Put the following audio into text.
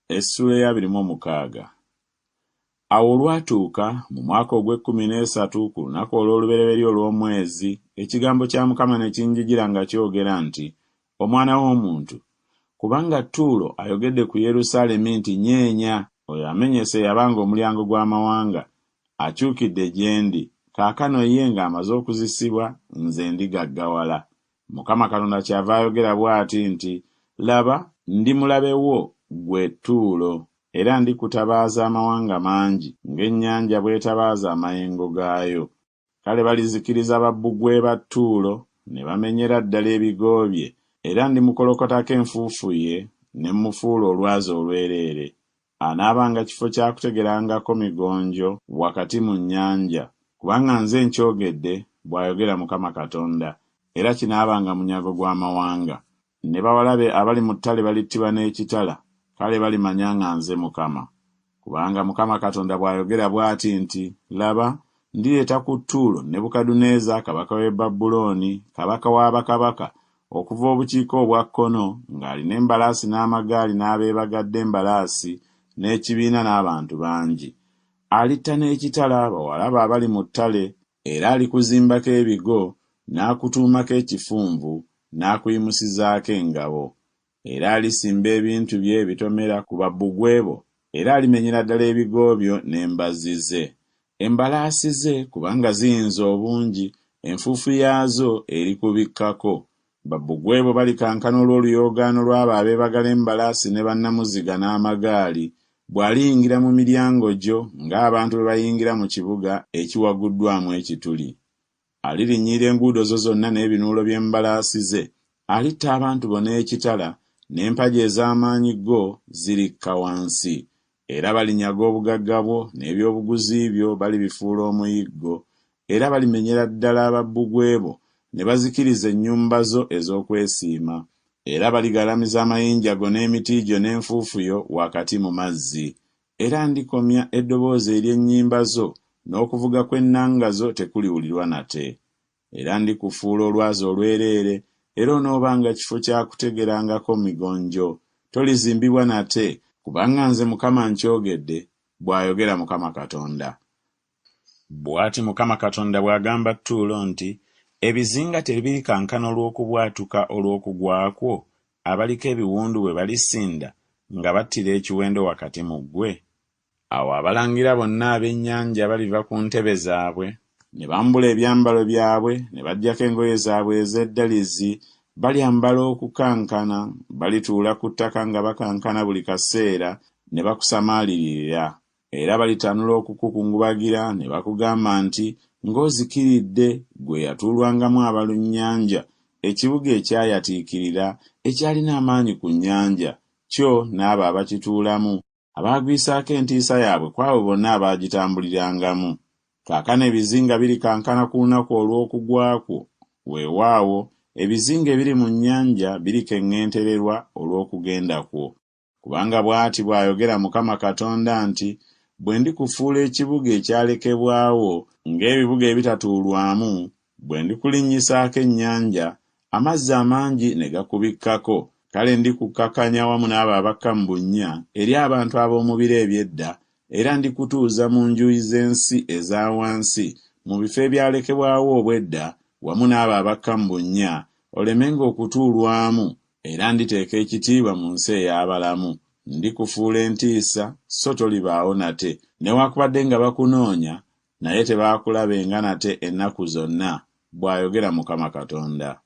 Essula ya 26. Awo olwatuuka mu mwaka ogw'13 ku lunaku olw'olubereberye olw'omwezi, ekigambo kya Mukama ne kinjijira nga kyogera nti, Omwana w'omuntu, kubanga Ttuulo ayogedde ku Yerusaalemi nti nyeenya, oyo amenyese yabanga omulyango gw'amawanga, akyukidde gye ndi, kaakano ye ng'amaze okuzisibwa, nze ndigaggawala. Mukama Katonda kyava ayogera bw'ati nti, Laba, ndi mulabe wo, ggwe Ttuulo, era ndikutabaaza amawanga mangi, ng'ennyanja bw'etabaaza amayengo gaayo. Kale balizikiriza babbugwe ba Ttuulo, ne bamenyera ddala ebigo bye, era ndimukolokotako enfuufu ye, ne mufuula olwazi olwereere. Anaabanga kifo kya kutegerangako migonjo wakati mu nnyanja, kubanga nze nkyogedde, bw'ayogera Mukama Katonda, era kinaabanga munyago gw'amawanga. Ne bawalabe abali mu ttale balittibwa n'ekitala, kale balimanya nga nze Mukama. Kubanga Mukama Katonda bw'ayogera bw'ati nti, Laba, ndireeta ku Ttuulo Nebukadduneeza kabaka w'e Babulooni, kabaka w'abakabaka, okuva obukiika obwa kkono, ng'alina embalaasi n'amagaali n'abeebagadde embalaasi, n'ekibiina n'abantu bangi. Alitta n'ekitala bawalabe abali mu ttale, era alikuzimbako ebigo, n'akutuumako ekifunvu, n'akuyimusizaako engabo. Era alisimba ebintu bye ebitomera ku babbugwe bo, era alimenyera ddala ebigo byo n'embazzi ze. Embalaasi ze kubanga ziyinza obungi, enfuufu yaazo erikubikkako. Babbugwe bo balikankana olw'oluyoogaano lw'abo abeebagala embalaasi ne bannamuziga n'amagaali, bw'aliyingira mu miryango gyo ng'abantu bwe bayingira mu kibuga ekiwaguddwamu ekituli. Alirinnyira enguudo zo zonna n'ebinuulo by'embalaasi ze. Alitta abantu bo n'ekitala, n'empagi ez'amaanyi go zirikka wansi. Era balinyaga obugagga bwo n'ebyobuguzi byo balibifuula omuyiggo, era balimenyera ddala ababbugwe bo, ne bazikiriza ennyumba zo ez'okwesiima. Era baligalamiza amayinja go n'emiti gyo n'enfuufu yo wakati mu mazzi. Era ndikomya eddoboozi ery'ennyimba zo, n'okuvuga kw'ennanga zo tekuliwulirwa nate. Era ndikufuula olwazi olwereere, era onoobanga kifo kya kutegerangako migonjo. Tolizimbibwa nate, kubanga nze Mukama nkyogedde, bw'ayogera Mukama Katonda. Bw'ati Mukama Katonda bw'agamba Ttuulo nti, ebizinga tebirikankana olw'okubwatuka olw'okugwa kwo, abaliko ebiwundu bwe balisinda, nga battira ekiwendo wakati mu ggwe. Awo abalangira bonna ab'ennyanja baliva ku ntebe zaabwe, ne bambula ebyambalo byabwe, ne baggyako engoye zaabwe ez'eddalizi, balyambala okukankana, balituula ku ttaka nga bakankana buli kaseera, ne bakusamaalirira. Era balitanula okukukungubagira, ne bakugamba nti, ng'ozikiridde, ggwe yatuulwangamu abalunnyanja, ekibuga ekyayatiikirira, ekyalina amaanyi ku nnyanja, kyo n'abo abakituulamu, abaagwisaako entiisa yaabwe kwabo bonna abaagitambulirangamu. Kaakano ebizinga birikankana ku lunaku olw'okugwa kwo, weewaawo ebizinga ebiri mu nnyanja birikeŋŋentererwa olw'okugenda kwo. Kubanga bw'ati bw'ayogera Mukama Katonda nti, bwe ndikufuula ekibuga ekyalekebwawo ng'ebibuga ebitatuulwamu, bwe ndikulinnyisaako ennyanja, amazzi amangi ne gakubikkako, kale ndikukkakkanya wamu n'abo abakka mu bunnya eri abantu ab'omu biro eby'edda, era ndikutuuza mu njuyi z'ensi eza wansi, mu bifo ebyalekebwawo obw'edda, wamu n'abo abakka mu bunnya, olemenga okutuulwamu, era nditeeka ekitiibwa mu nsi ey'abalamu. Ndikufuula entiisa, so tolibaawo nate, newaakubadde nga bakunoonya, naye tebaakulabenga nate ennaku zonna, bw'ayogera Mukama Katonda.